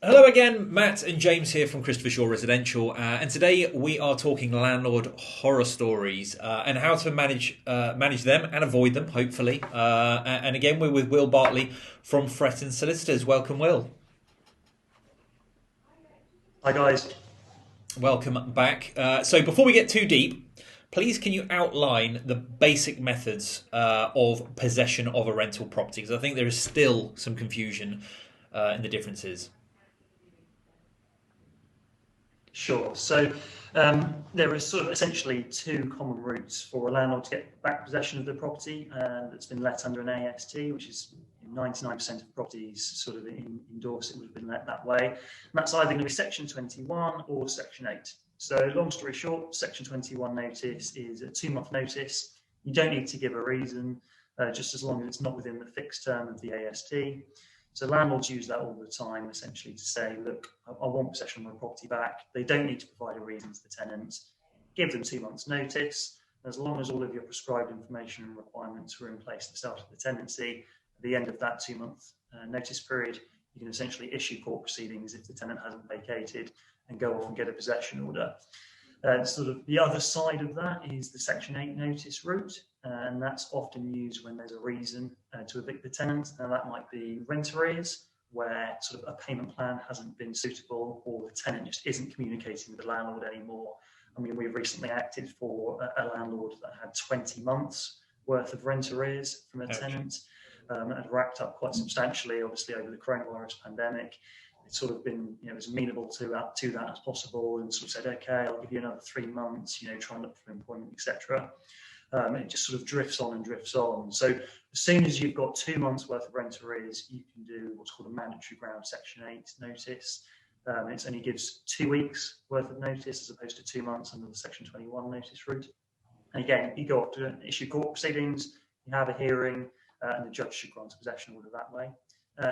Hello again, Matt and James here from Christopher Shaw Residential, and today we are talking landlord horror stories and how to manage them and avoid them, hopefully. And again, we're with Will Bartley from Frettens Solicitors. Welcome, Will. Hi guys. Welcome back. So before we get too deep, please can you outline the basic methods of possession of a rental property? Because I think there is still some confusion in the differences. Sure. There are sort of essentially two common routes for a landlord to get back possession of the property that's been let under an AST, which is 99% of properties sort of endorse it would have been let that way. And that's either going to be Section 21 or Section 8. So long story short, Section 21 notice is a 2-month notice. You don't need to give a reason, just as long as it's not within the fixed term of the AST. So landlords use that all the time, essentially, to say, look, I want possession of my property back. They don't need to provide a reason to the tenant. Give them 2 months' notice. As long as all of your prescribed information and requirements were in place at the start of the tenancy, at the end of that 2-month notice period, you can essentially issue court proceedings if the tenant hasn't vacated and go off and get a possession order. Sort of the other side of that is the Section 8 notice route, and that's often used when there's a reason to evict the tenant. Now that might be rent arrears, where sort of a payment plan hasn't been suitable, or the tenant just isn't communicating with the landlord anymore. I mean, we've recently acted for a landlord that had 20 months worth of rent arrears from a tenant. It had racked up quite substantially, obviously, over the coronavirus pandemic. It's sort of been, as amenable to that as possible, and sort of said, okay, I'll give you another 3 months, try and look for employment, etc. It just sort of drifts on and drifts on. So as soon as you've got 2 months worth of rent arrears, you can do what's called a mandatory ground Section 8 notice. It only gives 2 weeks worth of notice as opposed to 2 months under the Section 21 notice route. And again, you go off to issue court proceedings, you have a hearing, and the judge should grant a possession order that way.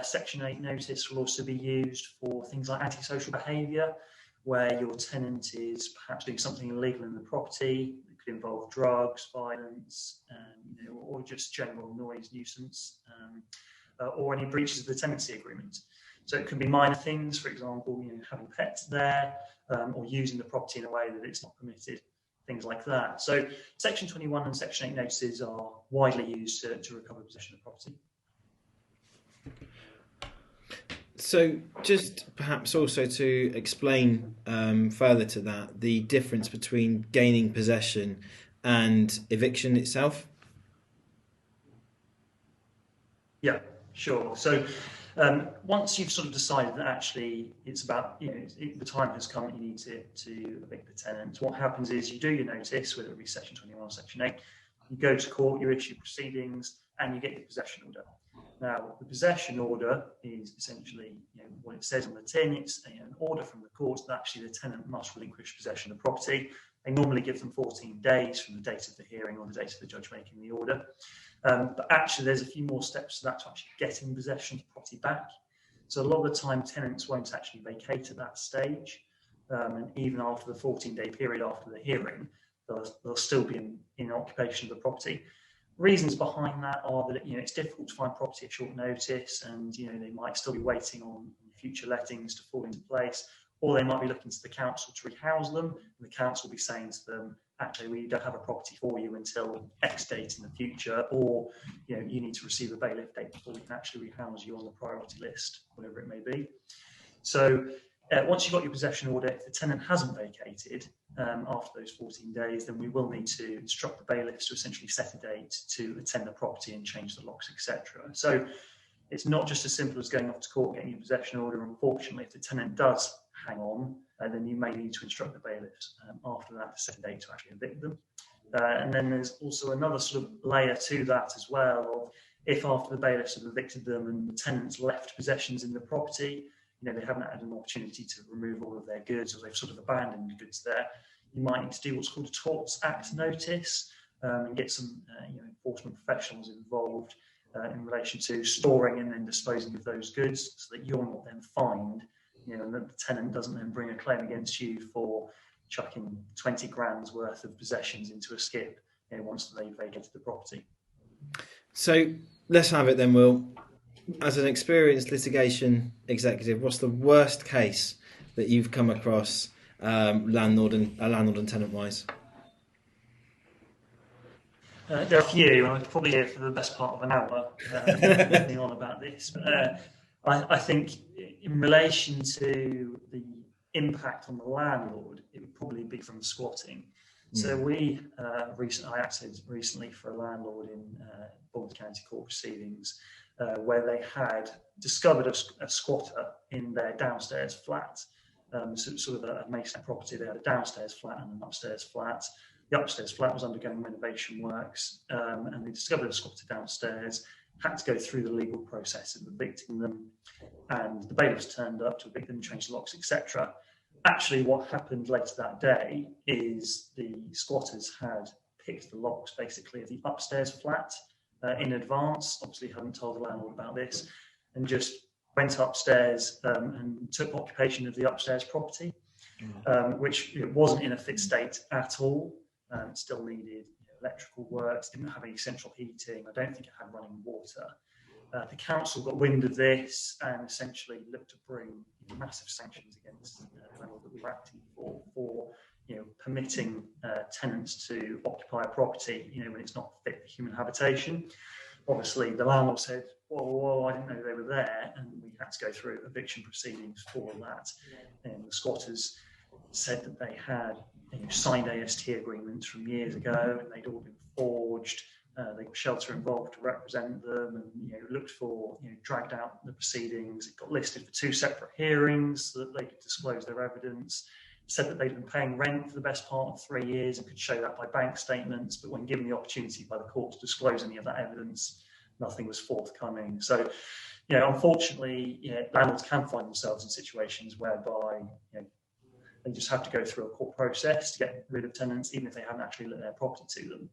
Section 8 notice will also be used for things like antisocial behaviour, where your tenant is perhaps doing something illegal in the property. It could involve drugs, violence, or just general noise nuisance, or any breaches of the tenancy agreement. So it can be minor things, for example, having pets there, or using the property in a way that it's not permitted, things like that. So Section 21 and Section 8 notices are widely used to recover possession of property. So just perhaps also to explain further to that, the difference between gaining possession and eviction itself. Yeah, sure. So once you've sort of decided that actually it's about, the time has come that you need to evict the tenant, what happens is you do your notice, whether it be Section 21 or Section 8, you go to court, you issue proceedings, and you get your possession order. Now, the possession order is essentially what it says on the tin. It's an order from the court that actually the tenant must relinquish possession of the property. They normally give them 14 days from the date of the hearing or the date of the judge making the order. But actually, there's a few more steps to that to actually getting possession of the property back. So a lot of the time, tenants won't actually vacate at that stage. And even after the 14-day period after the hearing, they'll still be in occupation of the property. Reasons behind that are that it's difficult to find property at short notice, and they might still be waiting on future lettings to fall into place, or they might be looking to the council to rehouse them, and the council will be saying to them, actually, we don't have a property for you until X date in the future, or you need to receive a bailiff date before we can actually rehouse you on the priority list, whatever it may be. So once you've got your possession order, if the tenant hasn't vacated after those 14 days, then we will need to instruct the bailiffs to essentially set a date to attend the property and change the locks, etc. So it's not just as simple as going off to court, getting your possession order. Unfortunately, if the tenant does hang on, then you may need to instruct the bailiffs after that to set a date to actually evict them. And then there's also another sort of layer to that as well, of if after the bailiffs have evicted them and the tenants left possessions in the property, they haven't had an opportunity to remove all of their goods, or they've sort of abandoned the goods there, you might need to do what's called a Torts Act notice and get some enforcement professionals involved in relation to storing and then disposing of those goods, so that you're not then fined, and that the tenant doesn't then bring a claim against you for chucking 20 grand's worth of possessions into a skip once they've vacated the property. So let's have it then, Will. as an experienced litigation executive, what's the worst case that you've come across, landlord and tenant wise? There are a few, and I could probably here for the best part of an hour going on about this. But I think in relation to the impact on the landlord, it would probably be from squatting. So I acted recently for a landlord in Bournemouth County Court proceedings where they had discovered a squatter in their downstairs flat. So sort of a masonette property. They had a downstairs flat and an upstairs flat. The upstairs flat was undergoing renovation works, and they discovered a squatter downstairs, had to go through the legal process of evicting them, and the bailiffs turned up to evict them, change the locks, etc. Actually, what happened later that day is the squatters had picked the locks, basically, of the upstairs flat in advance, obviously hadn't told the landlord about this, and just went upstairs and took occupation of the upstairs property, which wasn't in a fit state at all. It still needed electrical works, didn't have any central heating. I don't think it had running water. The council got wind of this and essentially looked to bring massive sanctions against the landlord that we were acting for permitting tenants to occupy a property, when it's not fit for human habitation. Obviously, the landlord said, "Whoa, I didn't know they were there," and we had to go through eviction proceedings for that. And the squatters said that they had signed AST agreements from years ago, and they'd all been forged. They got shelter involved to represent them, and looked for, dragged out the proceedings. It got listed for 2 separate hearings so that they could disclose their evidence. Said that they'd been paying rent for the best part of 3 years and could show that by bank statements, but when given the opportunity by the court to disclose any of that evidence, nothing was forthcoming. So, unfortunately, landlords can find themselves in situations whereby they just have to go through a court process to get rid of tenants, even if they haven't actually let their property to them.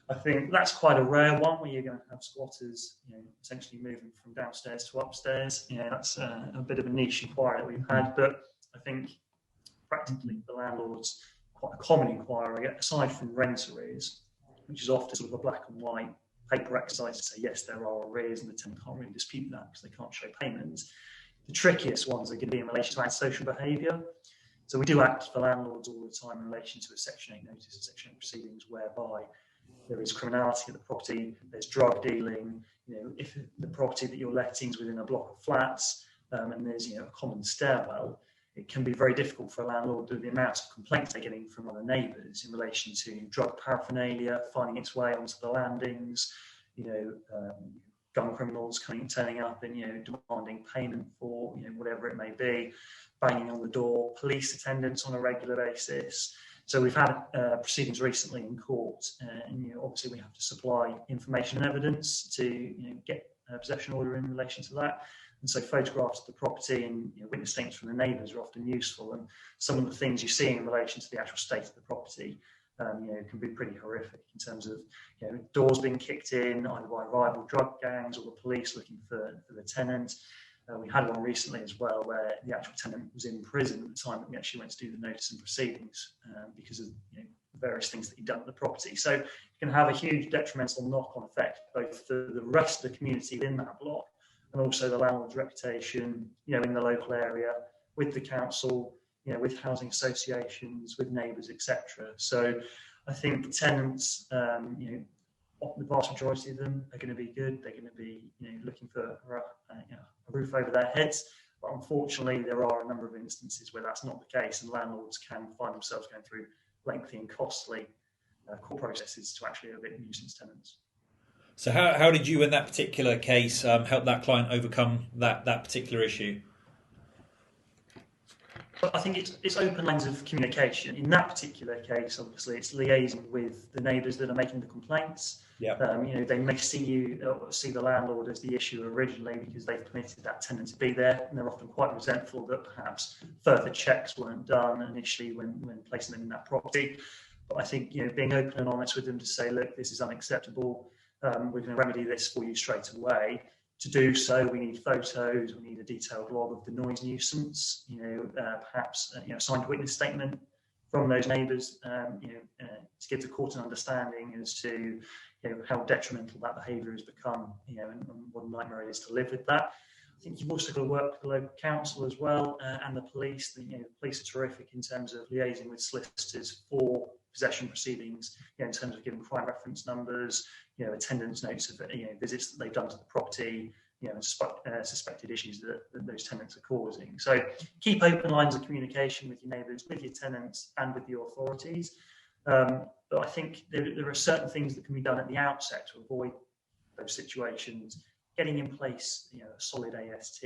I think that's quite a rare one where you're going to have squatters, essentially moving from downstairs to upstairs. That's a bit of a niche inquiry that we've had, but I think practically the landlord's quite a common inquiry, aside from rent arrears, which is often sort of a black and white paper exercise to say, yes, there are arrears and the tenant can't really dispute that because they can't show payment. The trickiest ones are going to be in relation to antisocial behaviour. So we do act for landlords all the time in relation to a Section 8 notice and Section 8 proceedings whereby there is criminality at the property, there's drug dealing, if the property that you're letting is within a block of flats and there's a common stairwell, it can be very difficult for a landlord with the amount of complaints they're getting from other neighbours in relation to drug paraphernalia finding its way onto the landings, gun criminals turning up and demanding payment for whatever it may be, banging on the door, police attendance on a regular basis. So we've had proceedings recently in court, and obviously we have to supply information and evidence to get a possession order in relation to that. And so photographs of the property and witness statements from the neighbours are often useful. And some of the things you see in relation to the actual state of the property, can be pretty horrific in terms of doors being kicked in either by rival drug gangs or the police looking for the tenant. We had one recently as well where the actual tenant was in prison at the time that we actually went to do the notice and proceedings because of various things that he'd done at the property. So it can have a huge detrimental knock-on effect both for the rest of the community within that block and also the landlord's reputation, in the local area, with the council, with housing associations, with neighbours, etc. So I think tenants, the vast majority of them are going to be good. They're going to be looking for a roof over their heads. But unfortunately, there are a number of instances where that's not the case, and landlords can find themselves going through lengthy and costly court processes to actually evict nuisance tenants. So how did you, in that particular case, help that client overcome that particular issue? But I think it's open lines of communication. In that particular case, obviously, it's liaising with the neighbours that are making the complaints. Yeah. They may see the landlord as the issue originally because they've permitted that tenant to be there, and they're often quite resentful that perhaps further checks weren't done initially when placing them in that property. But I think being open and honest with them to say, look, this is unacceptable. We're going to remedy this for you straight away. To do so, we need photos, we need a detailed log of the noise nuisance, perhaps a signed witness statement from those neighbours, to give the court an understanding as to how detrimental that behaviour has become, and what a nightmare it is to live with that. I think you've also got to work with the local council as well, and the police. The police are terrific in terms of liaising with solicitors for possession proceedings, in terms of giving crime reference numbers, attendance notes of visits that they've done to the property, and suspected issues that those tenants are causing. So keep open lines of communication with your neighbours, with your tenants, and with your authorities. But I think there are certain things that can be done at the outset to avoid those situations. Getting in place, a solid AST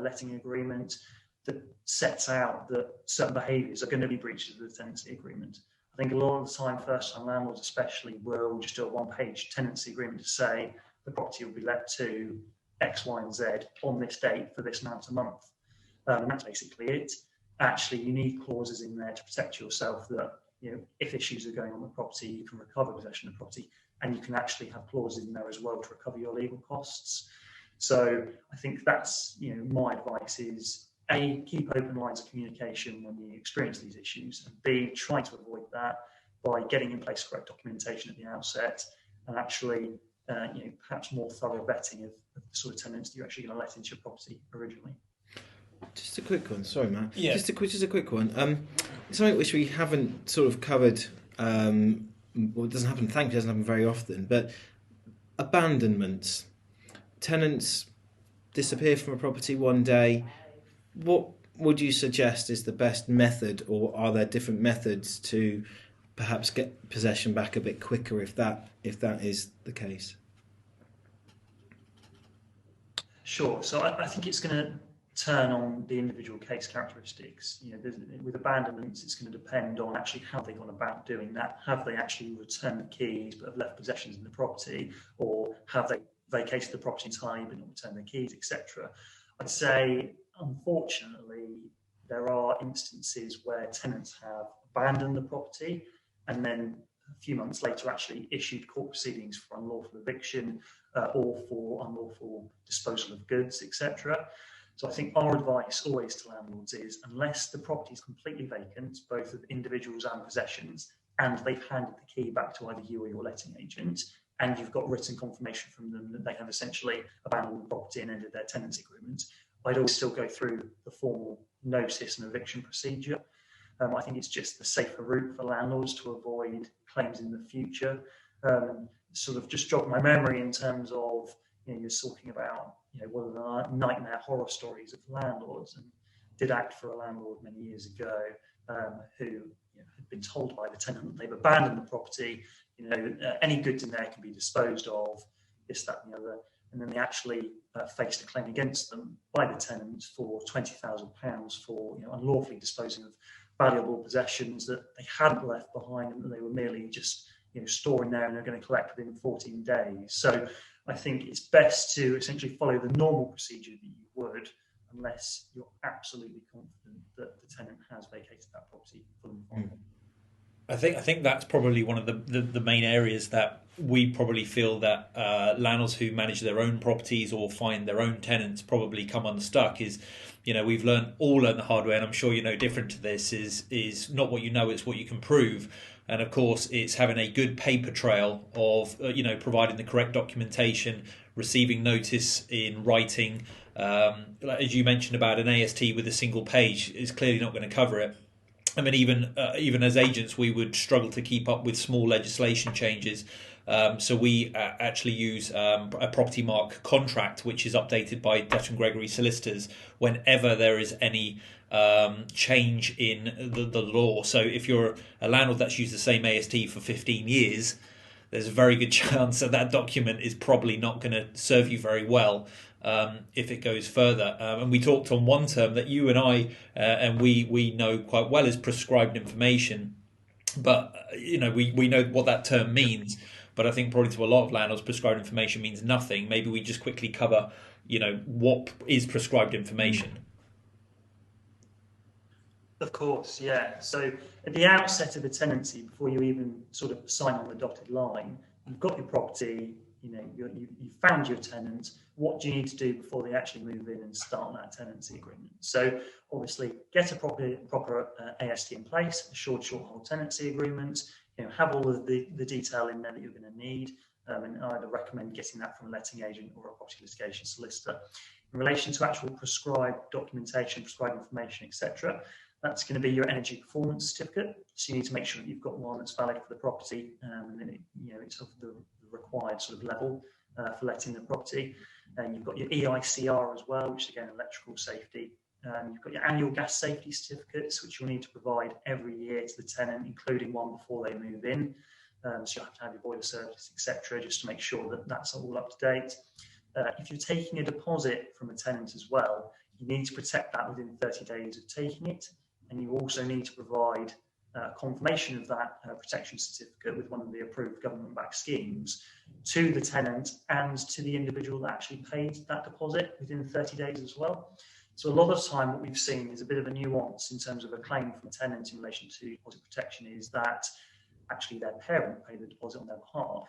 letting agreement that sets out that certain behaviours are going to be breaches of the tenancy agreement. I think a lot of the time, first-time landlords especially, will just do a one-page tenancy agreement to say the property will be let to X, Y, and Z on this date for this amount a month, and that's basically it. Actually, you need clauses in there to protect yourself that if issues are going on the property, you can recover possession of the property. And you can actually have clauses in there as well to recover your legal costs. So I think that's, my advice is A, keep open lines of communication when you experience these issues, and B, try to avoid that by getting in place correct documentation at the outset, and actually, perhaps more thorough vetting of the sort of tenants that you're actually going to let into your property originally. Just a quick one, sorry, Matt. Yeah. Just a quick one. Something which we haven't sort of covered. Well, it doesn't happen. Thankfully, it doesn't happen very often. But abandonments, tenants disappear from a property one day. What would you suggest is the best method, or are there different methods to perhaps get possession back a bit quicker if that is the case? Sure. So I think it's going to turn on the individual case characteristics. With abandonments, it's going to depend on actually how they've gone about doing that. Have they actually returned the keys but have left possessions in the property, or have they vacated the property entirely but not returned the keys, etc.? I'd say, unfortunately, there are instances where tenants have abandoned the property and then a few months later actually issued court proceedings for unlawful eviction or for unlawful disposal of goods, etc. So I think our advice always to landlords is, unless the property is completely vacant, both of individuals and possessions, and they've handed the key back to either you or your letting agent, and you've got written confirmation from them that they have essentially abandoned the property and ended their tenancy agreement, I'd always still go through the formal notice and eviction procedure. I think it's just the safer route for landlords to avoid claims in the future. Sort of just jogged my memory in terms of, you're talking about, what are the nightmare horror stories of landlords, and did act for a landlord many years ago who had been told by the tenant that they've abandoned the property, any goods in there can be disposed of, this, that, and the other, and then they actually faced a claim against them by the tenant for £20,000 for unlawfully disposing of valuable possessions that they hadn't left behind and that they were merely just storing there and they're going to collect within 14 days. So I think it's best to essentially follow the normal procedure that you would, unless you're absolutely confident that the tenant has vacated that property full and final. I think that's probably one of the main areas that we probably feel that landlords who manage their own properties or find their own tenants probably come unstuck is, we've all learned the hard way, and I'm sure different to this is not what you know, it's what you can prove. And of course, it's having a good paper trail of, providing the correct documentation, receiving notice in writing. As you mentioned about an AST with a single page is clearly not going to cover it. I mean, even as agents, we would struggle to keep up with small legislation changes. So we actually use a property mark contract, which is updated by Dutton Gregory Solicitors whenever there is any change in the law. So if you're a landlord that's used the same AST for 15 years, there's a very good chance that document is probably not going to serve you very well if it goes further. And we talked on one term that you and I and we know quite well is prescribed information, but we know what that term means. But I think probably to a lot of landlords, prescribed information means nothing. Maybe we just quickly cover, what is prescribed information. Of course, yeah. So at the outset of a tenancy, before you even sort of sign on the dotted line, you've got your property, you've found your tenant. What do you need to do before they actually move in and start that tenancy agreement? So obviously, get a proper AST in place, a short hold tenancy agreement. Have all of the detail in there that you're going to need. and I'd recommend getting that from a letting agent or a property litigation solicitor. In relation to actual prescribed documentation, prescribed information, etc., that's going to be your energy performance certificate. So you need to make sure that you've got one that's valid for the property, and then it's of the required sort of level for letting the property. And you've got your EICR as well, which is again electrical safety. You've got your annual gas safety certificates, which you'll need to provide every year to the tenant, including one before they move in. So you have to have your boiler service, etc., just to make sure that that's all up to date. If you're taking a deposit from a tenant as well, you need to protect that within 30 days of taking it. And you also need to provide confirmation of that protection certificate with one of the approved government-backed schemes to the tenant and to the individual that actually paid that deposit within 30 days as well. So a lot of the time what we've seen is a bit of a nuance in terms of a claim from a tenant in relation to deposit protection is that actually their parent paid the deposit on their behalf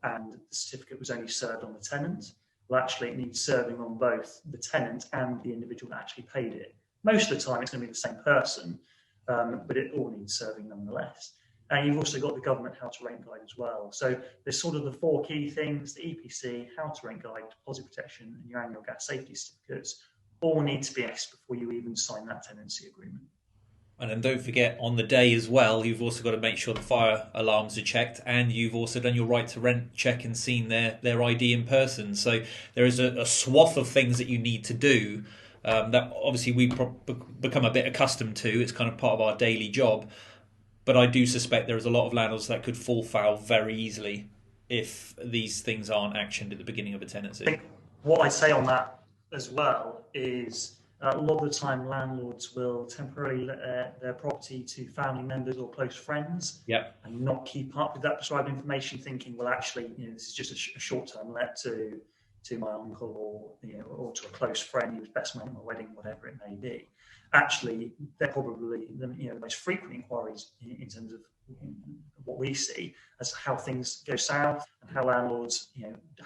and the certificate was only served on the tenant. Well, actually it needs serving on both the tenant and the individual that actually paid it. Most of the time it's going to be the same person, but it all needs serving nonetheless. And you've also got the government how to rent guide as well. So there's sort of the four key things: the EPC, how to rent guide, deposit protection, and your annual gas safety certificates all need to be asked before you even sign that tenancy agreement. And then don't forget, on the day as well, you've also got to make sure the fire alarms are checked, and you've also done your right to rent check and seen their ID in person. So there is a swath of things that you need to do that obviously we become a bit accustomed to. It's kind of part of our daily job. But I do suspect there is a lot of landlords that could fall foul very easily if these things aren't actioned at the beginning of a tenancy. I think what I say on that as well is a lot of the time landlords will temporarily let their property to family members or close friends, yep, and not keep up with that prescribed information, thinking, well, actually, this is just a short-term let to my uncle or to a close friend who was best man at my wedding, whatever it may be. Actually, they're probably the most frequent inquiries in terms of what we see as how things go south and how landlords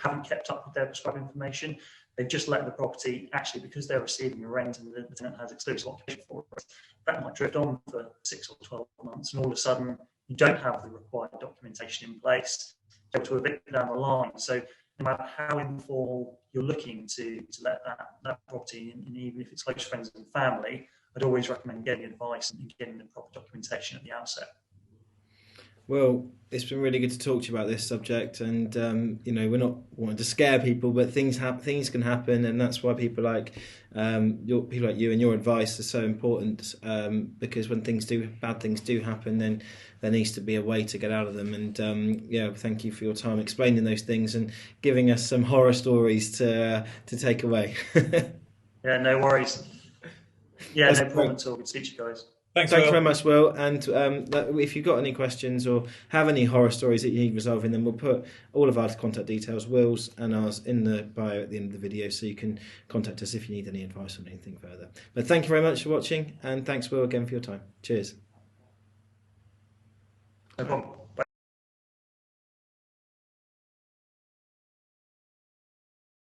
haven't kept up with their prescribed information. They've just let the property, actually, because they're receiving a rent and the tenant has exclusive occupation for it, that might drift on for 6 or 12 months, and all of a sudden you don't have the required documentation in place to evict down the line. So no matter how informal you're looking to let that property, and even if it's close friends and family, I'd always recommend getting advice and getting the proper documentation at the outset. Well, it's been really good to talk to you about this subject, and we're not wanting to scare people, but things can happen, and that's why people like you and your advice are so important. Because when bad things do happen, then there needs to be a way to get out of them. And thank you for your time explaining those things and giving us some horror stories to take away. Yeah, no worries. Yeah, no problem at all. Good to speak to you guys. Thanks very much, Will. And if you've got any questions or have any horror stories that you need resolving, then we'll put all of our contact details, Will's and ours, in the bio at the end of the video, so you can contact us if you need any advice on anything further. But thank you very much for watching, and thanks, Will, again for your time. Cheers. No problem.